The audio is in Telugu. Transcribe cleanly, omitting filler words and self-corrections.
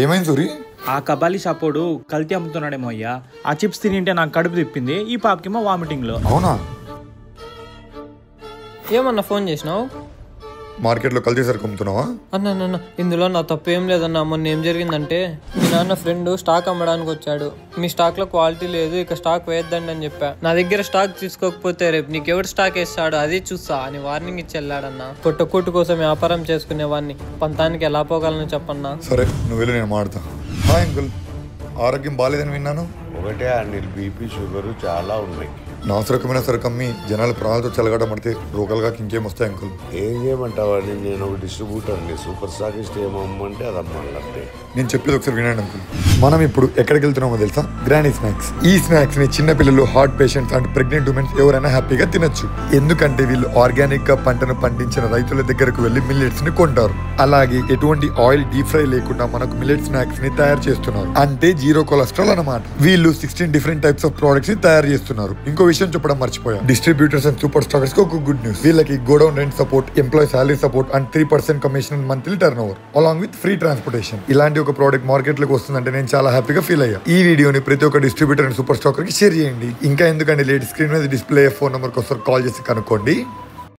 ఏమైంది సూరి? ఆ కబాలి షాపోడు కల్తీ అమ్ముతున్నాడేమో అయ్యా. ఆ చిప్స్ తినింటే నాకు కడుపు తిప్పింది, ఈ పాపకేమో వామిటింగ్లో. అవునా? ఏమన్నా ఫోన్ చేసినావు? మార్కెట్లో కల్తీ సరుకు అమ్ముతున్నావా? అన్న ఇందులో నా తప్పు ఏం లేదన్నా. మొన్న ఏం జరిగిందంటే మీ నాన్న ఫ్రెండ్ స్టాక్ అమ్మడానికి వచ్చాడు. మీ స్టాక్ లో క్వాలిటీ లేదు, ఇక స్టాక్ వేయద్దండి అని చెప్పా. నా దగ్గర స్టాక్ తీసుకోకపోతే రేపు నీకు ఎవరు స్టాక్ వేస్తాడో అదే చూస్తా అని వార్నింగ్ ఇచ్చి వెళ్ళాడన్నా. పొట్టకూటు కోసం వ్యాపారం చేసుకునేవాడిని పంతానికి ఎలా పోగలను చెప్పన్నా. సరే నువ్వు వెళ్ళి నేను మాడతా. హాయ్ అంకుల్, ఆరోగ్యం బాగాలేదని విన్నాను. ఒకటే అనిల్, బీపీ షుగర్ చాలా ఉన్నాయి. నాసురకమైన సరుకు అమ్మి జనాలు ప్రాణాలతో చెలగడమడితే రోగాలుగా ఇంకేం వస్తాయి అంకుల్? ఏం చేయమంటావని నేను ఒక డిస్ట్రిబ్యూటర్ని, సూపర్ స్టాకిస్ట్ ఏమమ్మంటే అది అమ్మాలంటే. నేను చెప్పేది ఒకసారి వినండి అంకుల్. మనం ఇప్పుడు ఎక్కడికి వెళ్తున్నామో తెలుసా? Granny snacks. ఈ స్నాక్స్ ని చిన్న పిల్లలు, heart patients and pregnant womens ఎవరైనా హ్యాపీగా తినొచ్చు. ఎందుకంటే వీళ్ళు ఆర్గానిక్ గా పంటను పండించిన రైతుల దగ్గరకు వెళ్లి మిల్లెట్స్ ని కొంటారు. అలాగే ఎటువంటి ఆయిల్ డీప్ ఫ్రై లేకుండా మనకు మిల్లెట్ స్నాక్స్ ని తయారు చేస్తున్నారు. అంటే జీరో కొలెస్ట్రాల్ అన్నమాట. వీళ్ళు 16 డిఫరెంట్ టైప్స్ ఆఫ్ ప్రొడక్ట్స్ ని తయారు చేస్తున్నారు. ఇంకో విషయం చెప్పడం మర్చిపోయా. డిస్ట్రిబ్యూటర్స్ అండ్ సూపర్ స్టాకర్స్ కి ఒక గుడ్ న్యూస్. వీళ్ళకి godown rent support, employee salary support and 3% commission monthly turn over along with free transportation. ఇలాంటి ఒక ప్రోడక్ట్ మార్కెట్ లోకి వస్తుందంటే నేను చాలా హ్యాపీగా ఫీల్ అయ్యా. ఈ వీడియోని ప్రతి ఒక్క డిస్ట్రిబ్యూటర్ అండ్ సూపర్ స్టాకర్ కి షేర్ చేయండి. ఇంకా ఎందుకంటే లేట్ స్క్రీన్ మీద డిస్ప్లే ఫోన్ నెంబర్ కోసం కాల్ చేసి కనుక్కోండి.